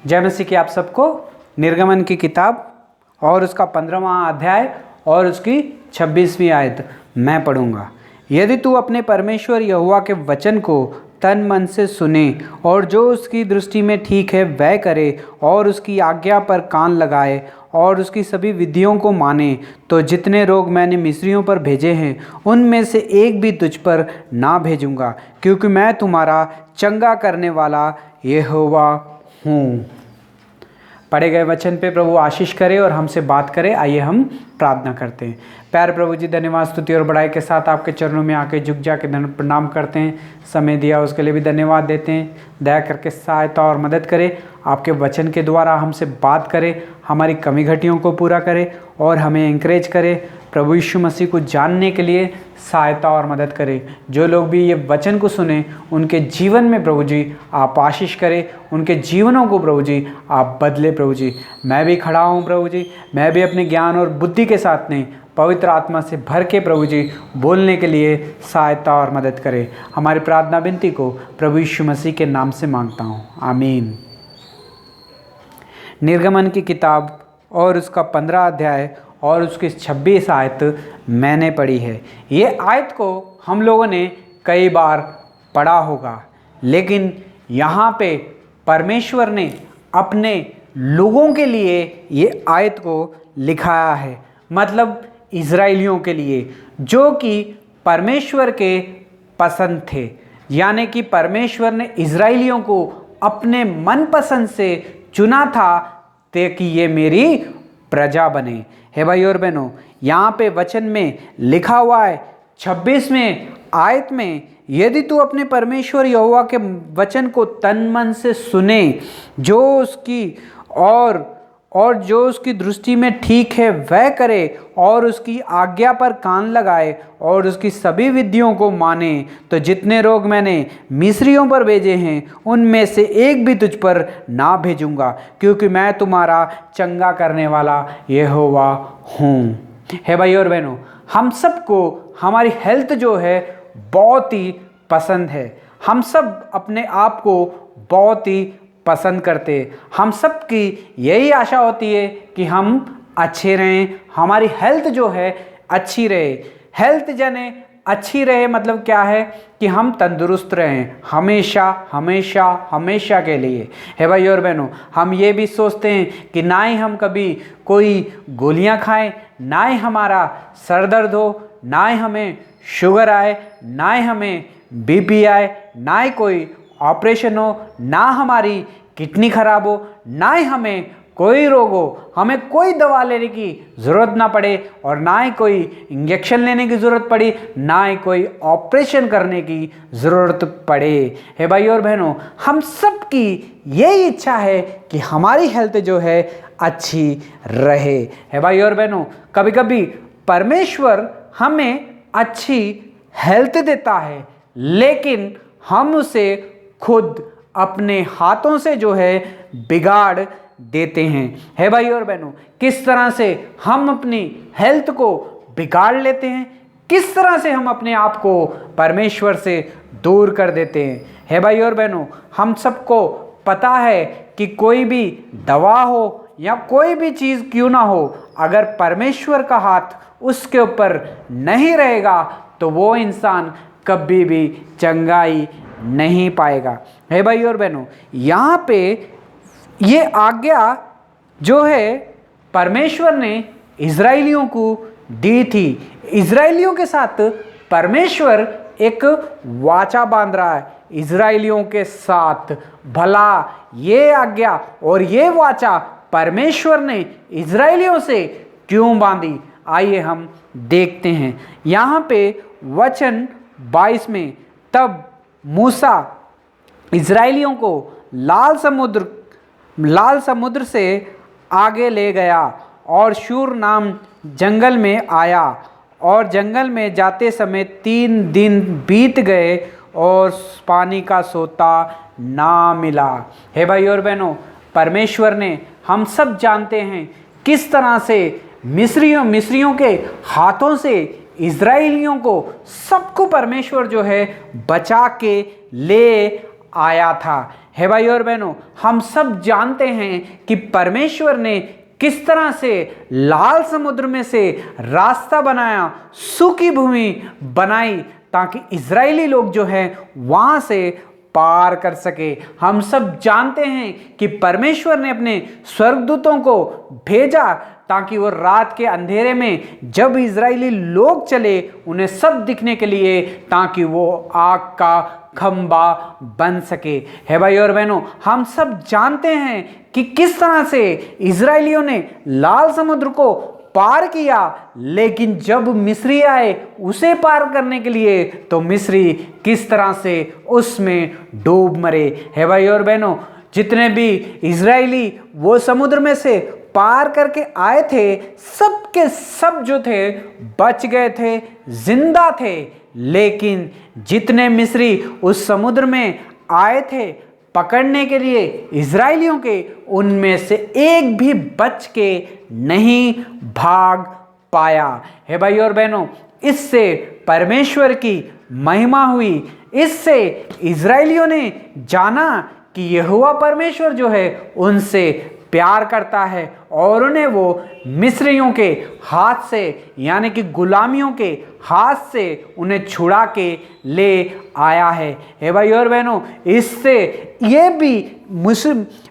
जय मसीह की आप सबको। निर्गमन की किताब और उसका 15वां अध्याय और उसकी 26वीं आयत मैं पढ़ूंगा। यदि तू अपने परमेश्वर यहोवा के वचन को तन मन से सुने और जो उसकी दृष्टि में ठीक है वह करे और उसकी आज्ञा पर कान लगाए और उसकी सभी विधियों को माने, तो जितने रोग मैंने मिस्रियों पर भेजे हैं उनमें से एक भी तुझ पर ना भेजूंगा, क्योंकि मैं तुम्हारा चंगा करने वाला यहोवा हूँ। पढ़े गए वचन पे प्रभु आशीष करे और हमसे बात करे। आइए हम प्रार्थना करते हैं। प्यारे प्रभु जी, धन्यवाद, स्तुति और बड़ाई के साथ आपके चरणों में आके झुक जा के प्रणाम करते हैं। समय दिया उसके लिए भी धन्यवाद देते हैं। दया करके सहायता और मदद करे, आपके वचन के द्वारा हमसे बात करे, हमारी कमी घटियों को पूरा करे और हमें एंकरेज करे। प्रभु यीशु मसीह को जानने के लिए सहायता और मदद करे। जो लोग भी ये वचन को सुने उनके जीवन में प्रभु जी आप आशीष करें, उनके जीवनों को प्रभु जी आप बदले। प्रभु जी, मैं भी खड़ा हूँ प्रभु जी, मैं भी अपने ज्ञान और बुद्धि के साथ नहीं, पवित्र आत्मा से भर के प्रभु जी बोलने के लिए सहायता और मदद करें। हमारी प्रार्थना विनती को प्रभु यीशु मसीह के नाम से मांगता हूँ, आमीन। निर्गमन की किताब और उसका 15 अध्याय और उसकी 26 आयत मैंने पढ़ी है। ये आयत को हम लोगों ने कई बार पढ़ा होगा, लेकिन यहाँ पे परमेश्वर ने अपने लोगों के लिए ये आयत को लिखाया है, मतलब इज़राइलियों के लिए, जो कि परमेश्वर के पसंद थे। यानी कि परमेश्वर ने इज़राइलियों को अपने मनपसंद से चुना था ताकि ये मेरी प्रजा बने। हे भाई और बहनों, यहाँ पे वचन में लिखा हुआ है 26वें आयत में, यदि तू अपने परमेश्वर यहोवा के वचन को तन मन से सुने, जो उसकी और जो उसकी दृष्टि में ठीक है वह करे और उसकी आज्ञा पर कान लगाए और उसकी सभी विधियों को माने, तो जितने रोग मैंने मिस्रियों पर भेजे हैं उनमें से एक भी तुझ पर ना भेजूंगा, क्योंकि मैं तुम्हारा चंगा करने वाला यहोवा हूँ। हे भाई और बहनों, हम सबको हमारी हेल्थ जो है बहुत ही पसंद है। हम सब अपने आप को बहुत ही पसंद करते। हम सब की यही आशा होती है कि हम अच्छे रहें, हमारी हेल्थ जो है अच्छी रहे। हेल्थ जाने अच्छी रहे मतलब क्या है कि हम तंदुरुस्त रहें हमेशा हमेशा हमेशा के लिए। है भाई और बहनों, हम ये भी सोचते हैं कि ना ही हम कभी कोई गोलियां खाएं, ना ही हमारा सर दर्द हो, ना ही हमें शुगर आए, ना ही हमें बीपी आए, ना ही कोई ऑपरेशन हो, ना हमारी किडनी खराब हो, ना ही हमें कोई रोग हो, हमें कोई दवा लेने की ज़रूरत ना पड़े और ना ही कोई इंजेक्शन लेने की ज़रूरत पड़ी, ना ही कोई ऑपरेशन करने की ज़रूरत पड़े। हे भाई और बहनों, हम सब की यही इच्छा है कि हमारी हेल्थ जो है अच्छी रहे। हे भाई और बहनों, कभी कभी परमेश्वर हमें अच्छी हेल्थ देता है, लेकिन हम उसे खुद अपने हाथों से जो है बिगाड़ देते हैं। है भाई और बहनों, किस तरह से हम अपनी हेल्थ को बिगाड़ लेते हैं, किस तरह से हम अपने आप को परमेश्वर से दूर कर देते हैं। है भाई और बहनों, हम सबको पता है कि कोई भी दवा हो या कोई भी चीज़ क्यों ना हो, अगर परमेश्वर का हाथ उसके ऊपर नहीं रहेगा तो वो इंसान कभी भी चंगाई नहीं पाएगा। है भाई और बहनों, यहाँ पे ये आज्ञा जो है परमेश्वर ने इज़राइलियों को दी थी। इज़राइलियों के साथ परमेश्वर एक वाचा बांध रहा है इज़राइलियों के साथ। भला ये आज्ञा और ये वाचा परमेश्वर ने इज़राइलियों से क्यों बांधी, आइए हम देखते हैं। यहाँ पे वचन 22 में, तब मूसा इज़राइलियों को लाल समुद्र से आगे ले गया और शूर नाम जंगल में आया, और जंगल में जाते समय 3 दिन बीत गए और पानी का सोता ना मिला। हे भाई और बहनों, परमेश्वर ने, हम सब जानते हैं किस तरह से मिस्रियों के हाथों से इज़राइलियों को सबको परमेश्वर जो है बचा के ले आया था। हे भाई और बहनों, हम सब जानते हैं कि परमेश्वर ने किस तरह से लाल समुद्र में से रास्ता बनाया, सूखी भूमि बनाई, ताकि इजरायली लोग जो हैं वहां से पार कर सके। हम सब जानते हैं कि परमेश्वर ने अपने स्वर्गदूतों को भेजा ताकि वो रात के अंधेरे में जब इजरायली लोग चले उन्हें सब दिखने के लिए, ताकि वो आग का खंबा बन सके। है भाई और बहनों, हम सब जानते हैं कि किस तरह से इजरायलियों ने लाल समुद्र को पार किया, लेकिन जब मिस्री आए उसे पार करने के लिए तो मिस्री किस तरह से उसमें डूब मरे। है भाई और बहनों, जितने भी इजरायली वो समुद्र में से पार करके आए थे, सब के सब जो थे बच गए थे, जिंदा थे। लेकिन जितने मिस्री उस समुद्र में आए थे पकड़ने के लिए इजरायलियों के, उनमें से एक भी बच के नहीं भाग पाया। हे भाई और बहनों, इससे परमेश्वर की महिमा हुई। इससे इजरायलियों ने जाना कि यहोवा परमेश्वर जो है उनसे प्यार करता है और उन्हें वो मिस्रियों के हाथ से, यानी कि गुलामियों के हाथ से उन्हें छुड़ा के ले आया है। हे भाई और बहनों, इससे ये भी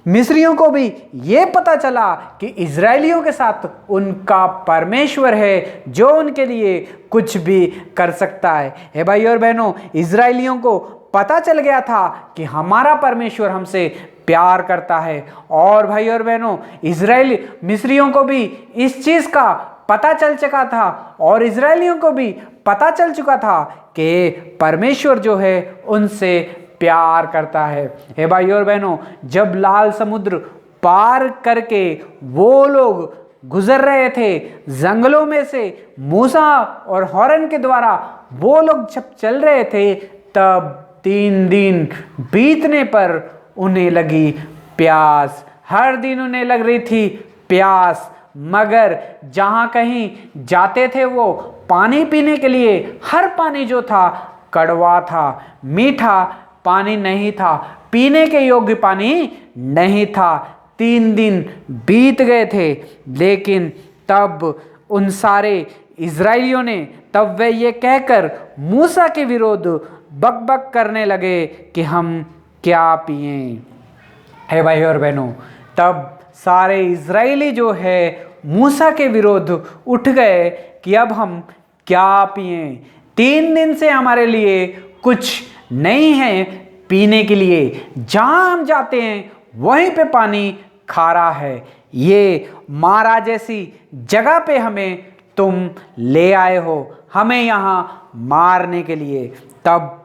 मिस्रियों को भी ये पता चला कि इजरायलियों के साथ उनका परमेश्वर है जो उनके लिए कुछ भी कर सकता है। हे भाई और बहनों, इजरायलियों को पता चल गया था कि हमारा परमेश्वर हमसे प्यार करता है। और भाई और बहनों, इजरायली मिस्रियों को भी इस चीज का पता चल चुका था और इजरायलियों को भी पता चल चुका था कि परमेश्वर जो है उनसे प्यार करता है। हे भाई और बहनों, जब लाल समुद्र पार करके वो लोग गुजर रहे थे जंगलों में से, मूसा और हॉरन के द्वारा वो लोग जब चल रहे थे, तब 3 दिन बीतने पर उन्हें लगी प्यास। हर दिन उन्हें लग रही थी प्यास, मगर जहां कहीं जाते थे वो पानी पीने के लिए, हर पानी जो था कड़वा था, मीठा पानी नहीं था, पीने के योग्य पानी नहीं था। 3 दिन बीत गए थे, लेकिन तब उन सारे इजरायलियों ने, तब वे ये कहकर मूसा के विरोध बकबक करने लगे कि हम क्या पिएं। है भाई और बहनों, तब सारे इजरायली जो है मूसा के विरोध उठ गए कि अब हम क्या पिएं। 3 दिन से हमारे लिए कुछ नहीं है पीने के लिए, जहां हम जाते हैं वहीं पे पानी खारा है। ये मारा जैसी जगह पे हमें तुम ले आए हो, हमें यहाँ मारने के लिए। तब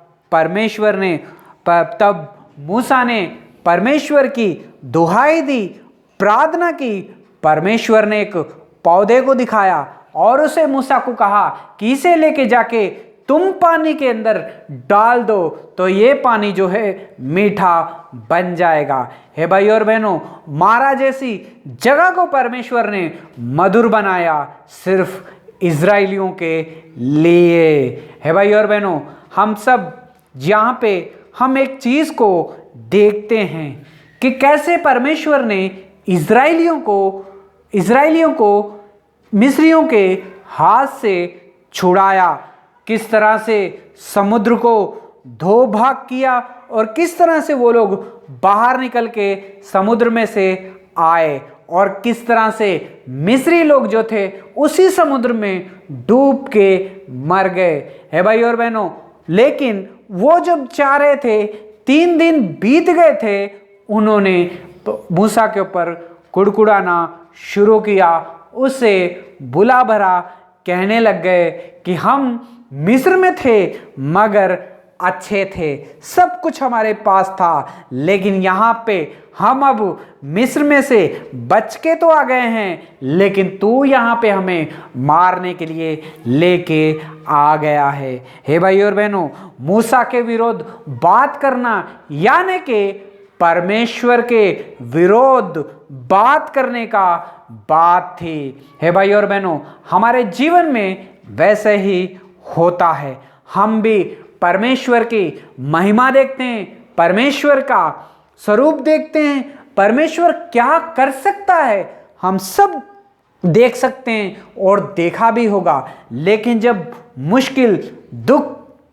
मूसा ने परमेश्वर की दुहाई दी, प्रार्थना की। परमेश्वर ने एक पौधे को दिखाया और उसे मूसा को कहा कि इसे लेके जाके तुम पानी के अंदर डाल दो तो ये पानी जो है मीठा बन जाएगा। हे भाई और बहनों, मारा जैसी जगह को परमेश्वर ने मधुर बनाया सिर्फ इजरायलियों के लिए। हे भाई और बहनों, हम सब यहाँ पे हम एक चीज को देखते हैं कि कैसे परमेश्वर ने इजरायलियों को मिस्रियों के हाथ से छुड़ाया, किस तरह से समुद्र को धो भाग किया और किस तरह से वो लोग बाहर निकल के समुद्र में से आए और किस तरह से मिस्री लोग जो थे उसी समुद्र में डूब के मर गए। है भाई और बहनों, लेकिन वो जब चाह रहे थे, 3 दिन बीत गए थे, उन्होंने मूसा के ऊपर कुड़कुड़ाना शुरू किया, उसे बुला भरा कहने लग गए कि हम मिस्र में थे मगर अच्छे थे, सब कुछ हमारे पास था, लेकिन यहाँ पे हम अब मिस्र में से बच के तो आ गए हैं, लेकिन तू यहाँ पे हमें मारने के लिए लेके आ गया है। हे भाई और बहनों, मूसा के विरोध बात करना यानी कि परमेश्वर के विरोध बात करने का बात थी। हे भाई और बहनों, हमारे जीवन में वैसे ही होता है। हम भी परमेश्वर की महिमा देखते हैं, परमेश्वर का स्वरूप देखते हैं, परमेश्वर क्या कर सकता है हम सब देख सकते हैं और देखा भी होगा। लेकिन जब मुश्किल, दुख,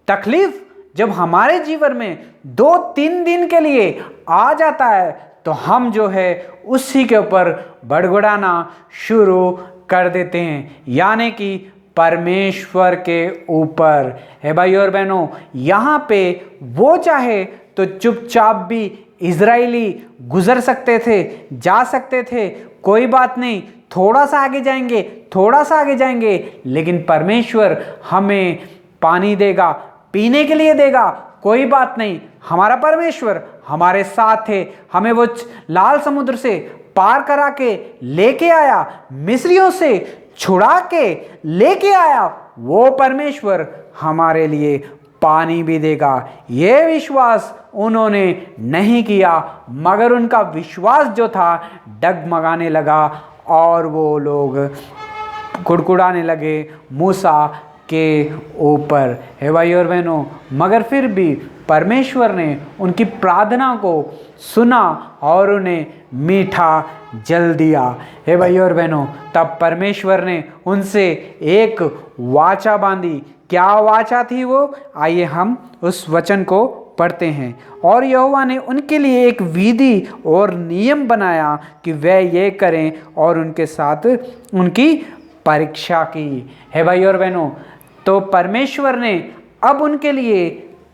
तकलीफ जब हमारे जीवन में 2-3 दिन के लिए आ जाता है तो हम जो है उसी के ऊपर बड़बड़ाना शुरू कर देते हैं, यानी कि परमेश्वर के ऊपर। है भाई और बहनों, यहाँ पे वो चाहे तो चुपचाप भी इजराइली गुजर सकते थे, जा सकते थे, कोई बात नहीं, थोड़ा सा आगे जाएंगे, थोड़ा सा आगे जाएंगे, लेकिन परमेश्वर हमें पानी देगा, पीने के लिए देगा, कोई बात नहीं, हमारा परमेश्वर हमारे साथ है। हमें वो लाल समुद्र से पार करा के लेके आया, मिस्रियों से छुड़ा के लेके आया, वो परमेश्वर हमारे लिए पानी भी देगा। ये विश्वास उन्होंने नहीं किया, मगर उनका विश्वास जो था डगमगाने लगा और वो लोग कुड़कुड़ाने लगे मूसा के ऊपर। हे भाई और बहनों, मगर फिर भी परमेश्वर ने उनकी प्रार्थना को सुना और उन्हें मीठा जल दिया। हे भाई और बहनों, तब परमेश्वर ने उनसे एक वाचा बांधी। क्या वाचा थी वो? आइए हम उस वचन को पढ़ते हैं। और यहोवा ने उनके लिए एक विधि और नियम बनाया कि वे ये करें और उनके साथ उनकी परीक्षा की। है भाई और बहनों, तो परमेश्वर ने अब उनके लिए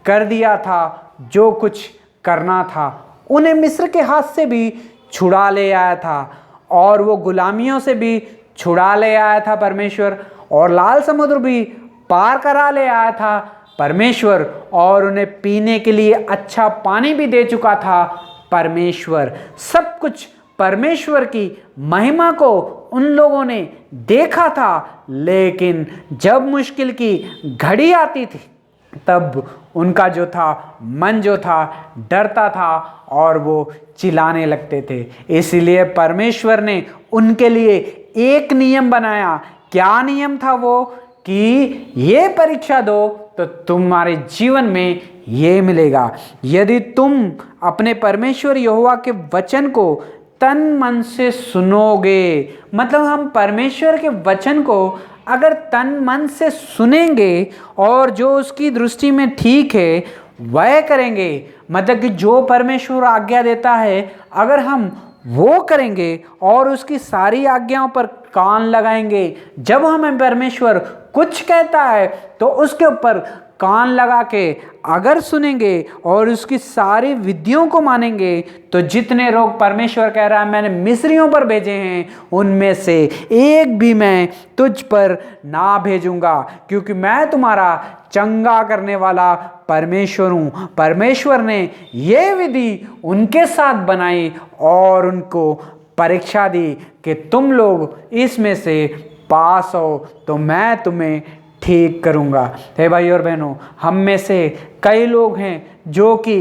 कर दिया था जो कुछ करना था। उन्हें मिस्र के हाथ से भी छुड़ा ले आया था और वो गुलामियों से भी छुड़ा ले आया था परमेश्वर, और लाल समुद्र भी पार करा ले आया था परमेश्वर, और उन्हें पीने के लिए अच्छा पानी भी दे चुका था परमेश्वर। सब कुछ परमेश्वर की महिमा को उन लोगों ने देखा था, लेकिन जब मुश्किल की घड़ी आती थी तब उनका जो था मन जो था डरता था और वो चिल्लाने लगते थे। इसलिए परमेश्वर ने उनके लिए एक नियम बनाया। क्या नियम था वो? कि ये परीक्षा दो तो तुम्हारे जीवन में ये मिलेगा। यदि तुम अपने परमेश्वर यहोवा के वचन को तन मन से सुनोगे, मतलब हम परमेश्वर के वचन को अगर तन मन से सुनेंगे और जो उसकी दृष्टि में ठीक है वह करेंगे, मतलब कि जो परमेश्वर आज्ञा देता है अगर हम वो करेंगे और उसकी सारी आज्ञाओं पर कान लगाएंगे, जब हमें परमेश्वर कुछ कहता है तो उसके ऊपर कान लगा के अगर सुनेंगे और उसकी सारी विधियों को मानेंगे, तो जितने लोग परमेश्वर कह रहा है मैंने मिस्रियों पर भेजे हैं, उनमें से एक भी मैं तुझ पर ना भेजूंगा, क्योंकि मैं तुम्हारा चंगा करने वाला परमेश्वर हूँ। परमेश्वर ने ये विधि उनके साथ बनाई और उनको परीक्षा दी कि तुम लोग इसमें से पास हो तो मैं तुम्हें ठीक करूँगा। हे भाई और बहनों, हम में से कई लोग हैं जो कि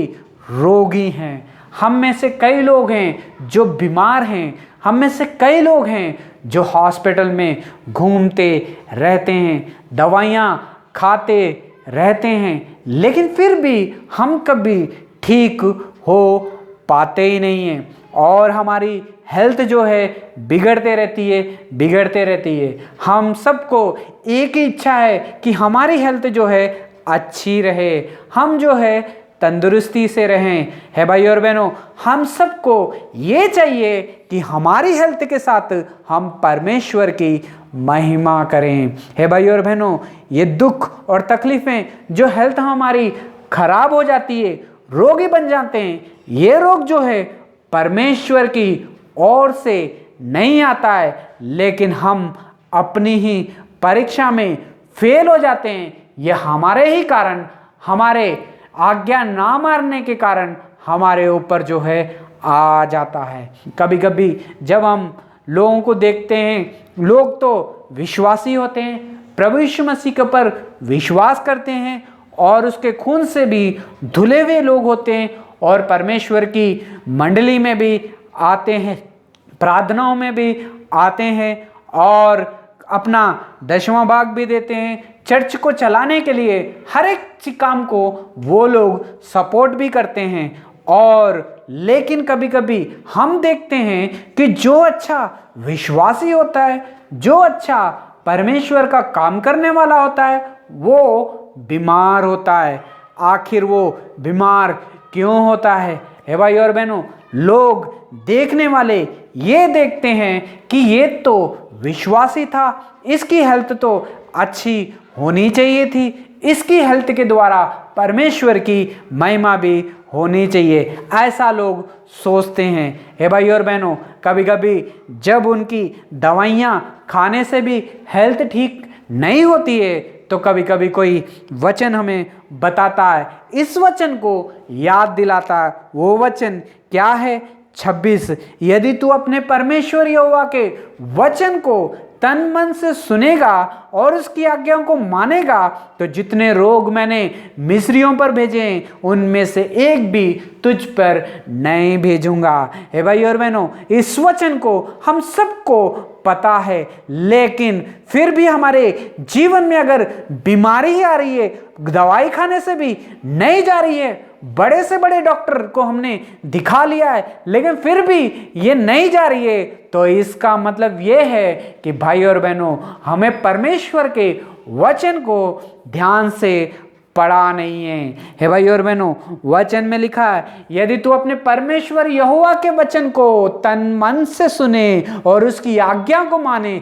रोगी हैं, हम में से कई लोग हैं जो बीमार हैं, हम में से कई लोग हैं जो हॉस्पिटल में घूमते रहते हैं, दवाइयाँ खाते रहते हैं, लेकिन फिर भी हम कभी ठीक हो पाते ही नहीं हैं और हमारी हेल्थ जो है बिगड़ते रहती है। हम सबको एक ही इच्छा है कि हमारी हेल्थ जो है अच्छी रहे, हम जो है तंदुरुस्ती से रहें। है भाई और बहनों, हम सबको ये चाहिए कि हमारी हेल्थ के साथ हम परमेश्वर की महिमा करें। है भाई और बहनों, ये दुख और तकलीफ़ें जो हेल्थ हमारी खराब हो जाती है, रोगी बन जाते हैं, ये रोग जो है परमेश्वर की ओर से नहीं आता है, लेकिन हम अपनी ही परीक्षा में फेल हो जाते हैं। यह हमारे ही कारण, हमारे आज्ञा ना मारने के कारण हमारे ऊपर जो है आ जाता है। कभी कभी जब हम लोगों को देखते हैं, लोग तो विश्वासी होते हैं, प्रभु यीशु मसीह के ऊपर विश्वास करते हैं और उसके खून से भी धुले हुए लोग होते हैं और परमेश्वर की मंडली में भी आते हैं, प्रार्थनाओं में भी आते हैं और अपना 10वां भाग भी देते हैं, चर्च को चलाने के लिए हर एक काम को वो लोग सपोर्ट भी करते हैं। और लेकिन कभी कभी हम देखते हैं कि जो अच्छा विश्वासी होता है, जो अच्छा परमेश्वर का काम करने वाला होता है, वो बीमार होता है। आखिर वो बीमार क्यों होता है? हे भाई और बहनों, लोग देखने वाले ये देखते हैं कि ये तो विश्वासी था, इसकी हेल्थ तो अच्छी होनी चाहिए थी, इसकी हेल्थ के द्वारा परमेश्वर की महिमा भी होनी चाहिए, ऐसा लोग सोचते हैं। हे भाई और बहनों, कभी कभी जब उनकी दवाइयाँ खाने से भी हेल्थ ठीक नहीं होती है तो कभी कभी कोई वचन हमें बताता है, इस वचन को याद दिलाता है। वो वचन क्या है? 26, यदि तू अपने परमेश्वर यहोवा के वचन को तन मन से सुनेगा और उसकी आज्ञाओं को मानेगा तो जितने रोग मैंने मिस्रियों पर भेजे उनमें से एक भी तुझ पर नहीं भेजूंगा। हे भाई और बहनों, इस वचन को हम सबको पता है, लेकिन फिर भी हमारे जीवन में अगर बीमारी आ रही है, दवाई खाने से भी नहीं जा रही है, बड़े से बड़े डॉक्टर को हमने दिखा लिया है लेकिन फिर भी ये नहीं जा रही है, तो इसका मतलब ये है कि भाई और बहनों, हमें परमेश्वर के वचन को ध्यान से पढ़ा नहीं है। हे भाई और बहनों, वचन में लिखा है, यदि तू अपने परमेश्वर यहोवा के वचन को तन मन से सुने और उसकी आज्ञा को माने,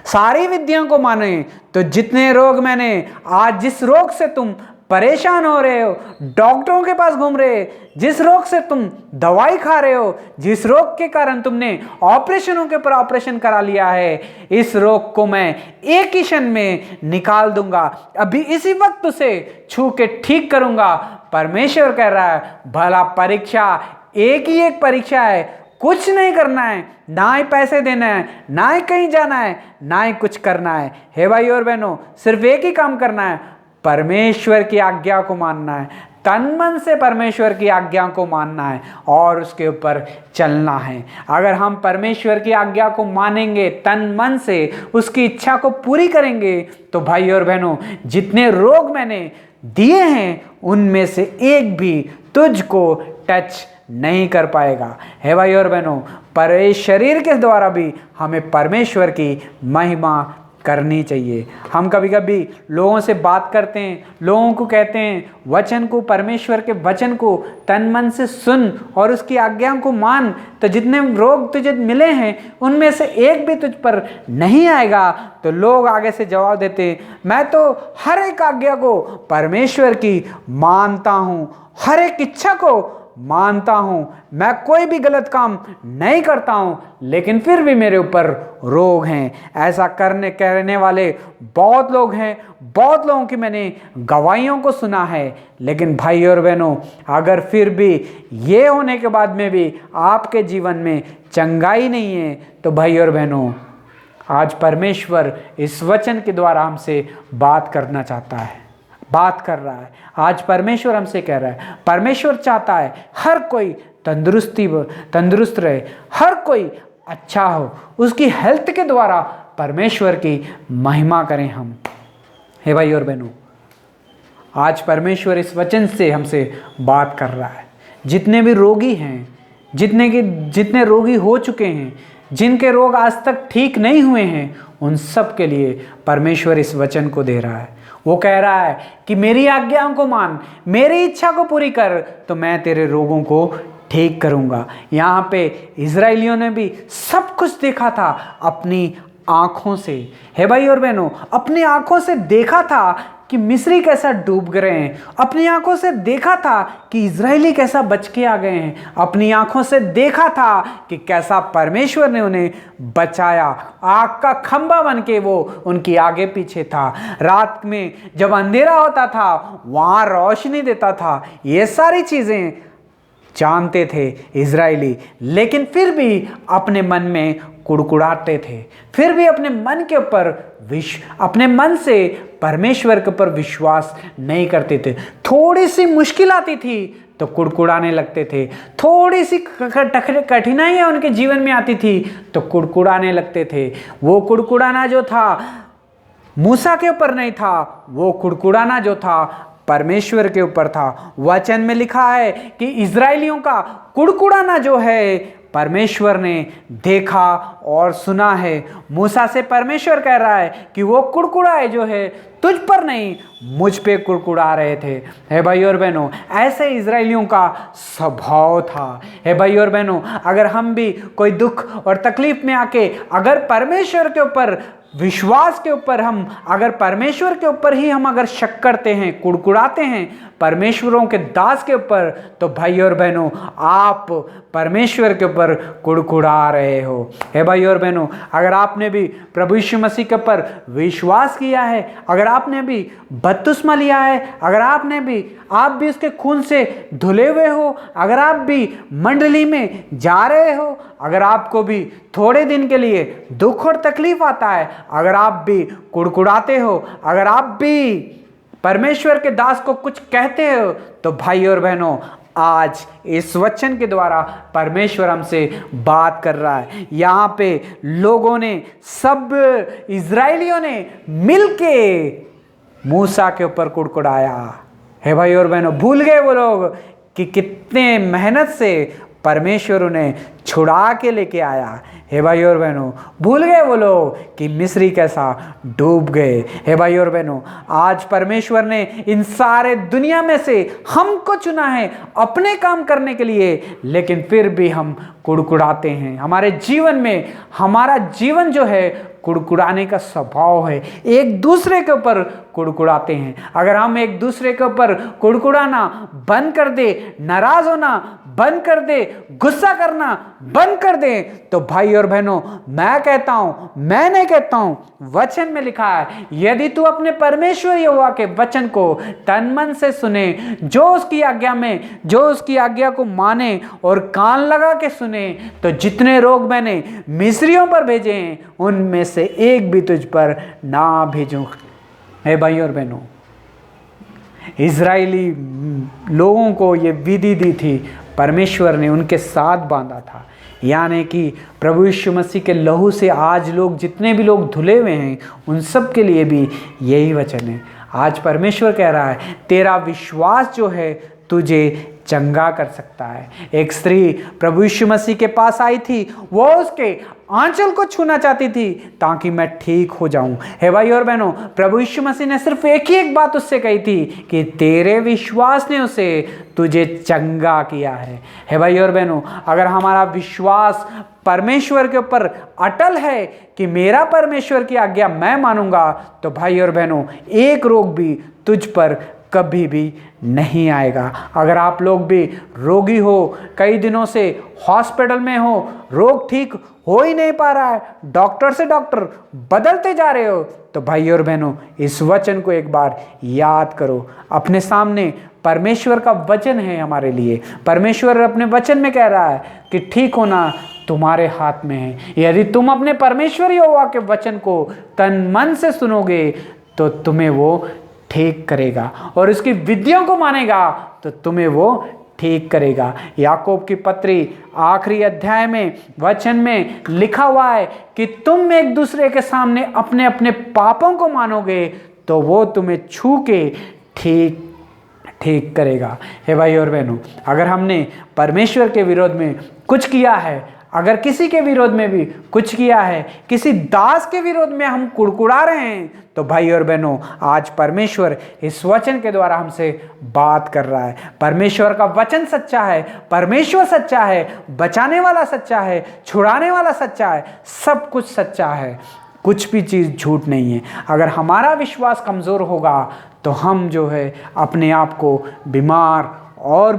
सारी विधियों को माने, तो जितने रोग मैंने आज, जिस रोग से तुम परेशान हो रहे हो, डॉक्टरों के पास घूम रहे, जिस रोग से तुम दवाई खा रहे हो, जिस रोग के कारण तुमने ऑपरेशनों के ऊपर ऑपरेशन करा लिया है, इस रोग को मैं एक ही क्षण में निकाल दूंगा, अभी इसी वक्त उसे छू के ठीक करूंगा। परमेश्वर कह रहा है, भला परीक्षा एक ही एक परीक्षा है, कुछ नहीं करना है, ना ही पैसे देना है, ना ही कहीं जाना है, ना ही कुछ करना है। हे भाई और बहनों, सिर्फ एक ही काम करना है, परमेश्वर की आज्ञा को मानना है, तन मन से परमेश्वर की आज्ञा को मानना है और उसके ऊपर चलना है। अगर हम परमेश्वर की आज्ञा को मानेंगे, तन मन से उसकी इच्छा को पूरी करेंगे, तो भाई और बहनों, जितने रोग मैंने दिए हैं उनमें से एक भी तुझको टच नहीं कर पाएगा। हे भाई और बहनों, पर इस शरीर के द्वारा भी हमें परमेश्वर की महिमा करनी चाहिए। हम कभी कभी लोगों से बात करते हैं, लोगों को कहते हैं वचन को, परमेश्वर के वचन को तन मन से सुन और उसकी आज्ञा को मान, तो जितने रोग तुझे मिले हैं उनमें से एक भी तुझ पर नहीं आएगा। तो लोग आगे से जवाब देते हैं, मैं तो हर एक आज्ञा को परमेश्वर की मानता हूँ, हर एक इच्छा को मानता हूं, मैं कोई भी गलत काम नहीं करता हूं, लेकिन फिर भी मेरे ऊपर रोग हैं। ऐसा कहने वाले बहुत लोग हैं, बहुत लोगों की मैंने गवाहियों को सुना है। लेकिन भाई और बहनों, अगर फिर भी ये होने के बाद में भी आपके जीवन में चंगाई नहीं है, तो भाई और बहनों, आज परमेश्वर इस वचन के द्वारा हमसे बात करना चाहता है, बात कर रहा है। आज परमेश्वर हमसे कह रहा है, परमेश्वर चाहता है हर कोई तंदुरुस्त रहे, हर कोई अच्छा हो, उसकी हेल्थ के द्वारा परमेश्वर की महिमा करें हम। हे भाई और बहनों, आज परमेश्वर इस वचन से हमसे बात कर रहा है। जितने भी रोगी हैं, जितने रोगी हो चुके हैं, जिनके रोग आज तक ठीक नहीं हुए हैं, उन सब के लिए परमेश्वर इस वचन को दे रहा है। वो कह रहा है कि मेरी आज्ञाओं को मान, मेरी इच्छा को पूरी कर, तो मैं तेरे रोगों को ठीक करूंगा। यहाँ पे इजराइलियों ने भी सब कुछ देखा था अपनी आंखों से। हे भाई और बहनों, अपनी आंखों से देखा था कि मिस्री कैसा डूब गए हैं, अपनी आंखों से देखा था कि इजरायली कैसा बच के आ गए हैं, अपनी आंखों से देखा था कि कैसा परमेश्वर ने उन्हें बचाया। आग का खंभा बन के वो उनकी आगे पीछे था, रात में जब अंधेरा होता था वहाँ रोशनी देता था। ये सारी चीज़ें जानते थे इजरायली, लेकिन फिर भी अपने मन में कुड़कुड़ाते थे, फिर भी अपने मन के ऊपर अपने मन से परमेश्वर के ऊपर विश्वास नहीं करते थे। थोड़ी सी मुश्किल आती थी तो कुड़कुड़ाने लगते थे, थोड़ी सी कठिनाइयाँ उनके जीवन में आती थी तो कुड़कुड़ाने लगते थे। वो कुड़कुड़ाना जो था मूसा के ऊपर नहीं था, वो कुड़कुड़ाना जो था परमेश्वर के ऊपर था। वचन में लिखा है कि इजरायलियों का कुड़कुड़ाना जो है परमेश्वर ने देखा और सुना है। मूसा से परमेश्वर कह रहा है कि वो कुड़कुड़ाए जो है तुझ पर नहीं, मुझ पे कुड़कुड़ा रहे थे। हे भाई और बहनों, ऐसे इजरायलियों का स्वभाव था। हे भाई और बहनों, अगर हम भी कोई दुख और तकलीफ में आके अगर परमेश्वर के ऊपर विश्वास के ऊपर हम अगर परमेश्वर के ऊपर ही हम अगर शक करते हैं, कुड़कुड़ाते हैं परमेश्वरों के दास के ऊपर, तो भाई और बहनों आप परमेश्वर के ऊपर कुड़कुड़ा रहे हो। हे भाई और बहनों, अगर आपने भी प्रभु यीशु मसीह के ऊपर विश्वास किया है, अगर आपने भी बपतिस्मा लिया है, अगर आप भी उसके खून से धुले हुए हो, अगर आप भी मंडली में जा रहे हो, अगर आपको भी थोड़े दिन के लिए दुख और तकलीफ आता है, अगर आप भी कुड़कुड़ाते हो, अगर आप भी परमेश्वर के दास को कुछ कहते हो, तो भाई और बहनों आज इस वचन के द्वारा परमेश्वर हमसे बात कर रहा है। यहाँ पे लोगों ने, सब इजरायलियों ने मिलके मूसा के ऊपर कुड़कुड़ाया। हे भाई और बहनों, भूल गए वो लोग कि कितने मेहनत से परमेश्वर उन्हें छुड़ा के लेके आया। हे भाई और बहनों, भूल गए वो लोग कि मिस्री कैसा डूब गए। हे भाई और बहनों, आज परमेश्वर ने इन सारे दुनिया में से हमको चुना है अपने काम करने के लिए, लेकिन फिर भी हम कुड़कुड़ाते हैं। हमारे जीवन में, हमारा जीवन जो है कुड़कुड़ाने का स्वभाव है, एक दूसरे के ऊपर कुड़कुड़ाते हैं। अगर हम एक दूसरे के ऊपर कुड़कुड़ाना बंद कर दे, नाराज होना बंद कर दे, गुस्सा करना बंद कर दे, तो भाई और बहनों मैं कहता हूं, मैं नहीं कहता हूं, वचन में लिखा है, यदि तू अपने परमेश्वर यहोवा के वचन को तन मन से सुने, जो उसकी आज्ञा में, जो उसकी आज्ञा को माने और कान लगा के सुने, तो जितने रोग मैंने मिस्रियों पर भेजे हैं उनमें से एक भी तुझ पर ना भेजूं। हे भाई और बहनों, इजरायली लोगों को ये विधि दी थी, परमेश्वर ने उनके साथ बांधा था। यानी कि प्रभु यीशु मसीह के लहू से आज लोग, जितने भी लोग धुले हुए हैं, उन सब के लिए भी यही वचन है। आज परमेश्वर कह रहा है तेरा विश्वास जो है तुझे चंगा कर सकता है। एक स्त्री प्रभु यीशु मसीह के पास आई थी, वो उसके आंचल को छूना चाहती थी ताकि मैं ठीक हो जाऊं। हे भाई और बहनों, प्रभु यीशु मसीह ने सिर्फ एक ही एक बात उससे कही थी कि तेरे विश्वास ने उसे तुझे चंगा किया है। हे भाई और बहनों, अगर हमारा विश्वास परमेश्वर के ऊपर अटल है कि मेरा परमेश्वर की आज्ञा मैं मानूंगा, तो भाई और बहनों एक रोग भी तुझ पर कभी भी नहीं आएगा। अगर आप लोग भी रोगी हो, कई दिनों से हॉस्पिटल में हो, रोग ठीक हो ही नहीं पा रहा है, डॉक्टर से डॉक्टर बदलते जा रहे हो, तो भाई और बहनों इस वचन को एक बार याद करो। अपने सामने परमेश्वर का वचन है हमारे लिए। परमेश्वर अपने वचन में कह रहा है कि ठीक होना तुम्हारे हाथ में है। यदि तुम अपने परमेश्वर यहोवा के वचन को तन मन से सुनोगे तो तुम्हें वो ठीक करेगा, और उसकी विधियों को मानेगा तो तुम्हें वो ठीक करेगा। याकूब की पत्री आखिरी अध्याय में वचन में लिखा हुआ है कि तुम एक दूसरे के सामने अपने अपने पापों को मानोगे तो वो तुम्हें छू के ठीक करेगा। हे भाई और बहनों, अगर हमने परमेश्वर के विरोध में कुछ किया है, अगर किसी के विरोध में भी कुछ किया है, किसी दास के विरोध में हम कुड़कुड़ा रहे हैं, तो भाई और बहनों आज परमेश्वर इस वचन के द्वारा हमसे बात कर रहा है। परमेश्वर का वचन सच्चा है, परमेश्वर सच्चा है, बचाने वाला सच्चा है, छुड़ाने वाला सच्चा है, सब कुछ सच्चा है, कुछ भी चीज़ झूठ नहीं है। अगर हमारा विश्वास कमज़ोर होगा तो हम जो है अपने आप को बीमार और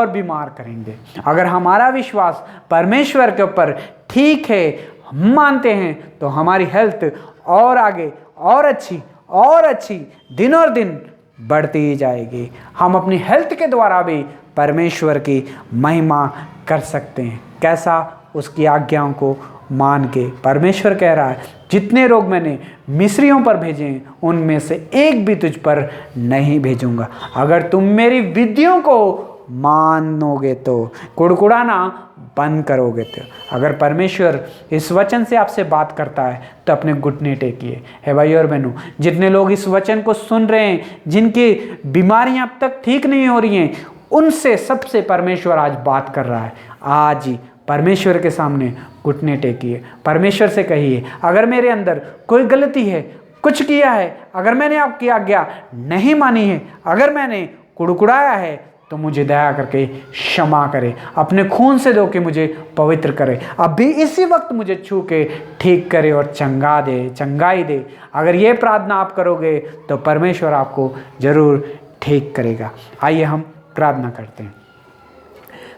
बीमार करेंगे। अगर हमारा विश्वास परमेश्वर के ऊपर ठीक है, हम मानते हैं, तो हमारी हेल्थ और आगे और अच्छी दिन और दिन बढ़ती ही जाएगी। हम अपनी हेल्थ के द्वारा भी परमेश्वर की महिमा कर सकते हैं। कैसा? उसकी आज्ञाओं को मान के। परमेश्वर कह रहा है जितने रोग मैंने मिस्रियों पर भेजे हैं उनमें से एक भी तुझ पर नहीं भेजूंगा, अगर तुम मेरी विधियों को मानोगे तो। कुड़कुड़ाना बंद करोगे। तो अगर परमेश्वर इस वचन से आपसे बात करता है तो अपने घुटने टेकिए। है भाई और बहनों, जितने लोग इस वचन को सुन रहे हैं, जिनकी बीमारियां अब तक ठीक नहीं हो रही हैं, उनसे सबसे परमेश्वर आज बात कर रहा है। आज ही परमेश्वर के सामने घुटने टेकिए, परमेश्वर से कहिए, अगर मेरे अंदर कोई गलती है, कुछ किया है, अगर मैंने आपकी आज्ञा नहीं मानी है, अगर मैंने कुड़कुड़ाया है, तो मुझे दया करके क्षमा करे, अपने खून से धो के मुझे पवित्र करे, अभी इसी वक्त मुझे छू के ठीक करे और चंगाई दे। अगर ये प्रार्थना आप करोगे तो परमेश्वर आपको जरूर ठीक करेगा। आइए हम प्रार्थना करते हैं।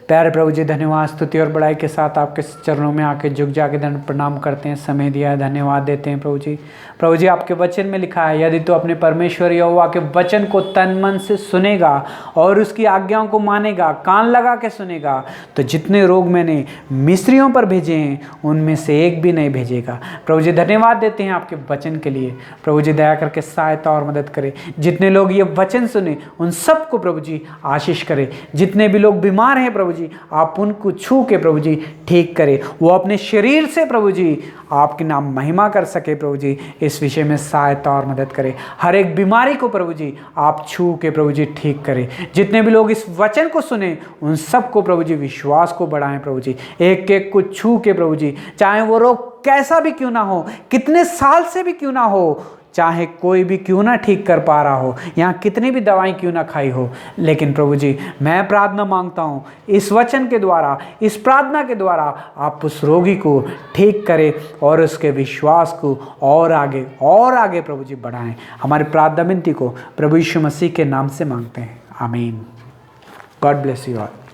प्यारे प्रभु जी, धन्यवाद, स्तुति और बड़ाई के साथ आपके चरणों में आके झुक जाके दंड प्रणाम करते हैं, समय दिया है, धन्यवाद देते हैं प्रभु जी। प्रभु जी, आपके वचन में लिखा है, यदि तो अपने परमेश्वर यहोवा के वचन को तन मन से सुनेगा और उसकी आज्ञाओं को मानेगा, कान लगा के सुनेगा, तो जितने रोग मैंने मिस्रियों पर भेजे हैं उनमें से एक भी नहीं भेजेगा। प्रभु जी, धन्यवाद देते हैं आपके वचन के लिए। प्रभु जी, दया करके सहायता और मदद करें। जितने लोग ये वचन सुने उन सबको प्रभु जी आशीष करें। जितने भी लोग बीमार हैं प्रभु जी, आप उनको छू के प्रभु जी ठीक करें, वो अपने शरीर से प्रभु जी आपके नाम महिमा कर सके। प्रभु जी, इस विषय में सहायता और मदद करें। हर एक बीमारी को प्रभु जी आप छू के प्रभु जी ठीक करें। जितने भी लोग इस वचन को सुने उन सबको प्रभु जी विश्वास को बढ़ाएं। प्रभु जी, एक एक को छू के प्रभु जी, चाहे वो रोग कैसा भी क्यों ना हो, कितने साल से भी क्यों ना हो, चाहे कोई भी क्यों ना ठीक कर पा रहा हो, यहाँ कितनी भी दवाई क्यों ना खाई हो, लेकिन प्रभु जी मैं प्रार्थना मांगता हूँ, इस वचन के द्वारा, इस प्रार्थना के द्वारा आप उस रोगी को ठीक करें और उसके विश्वास को और आगे प्रभु जी बढ़ाएं। हमारी प्रार्थना विनती को प्रभु यीशु मसीह के नाम से मांगते हैं, आमीन। God bless you all.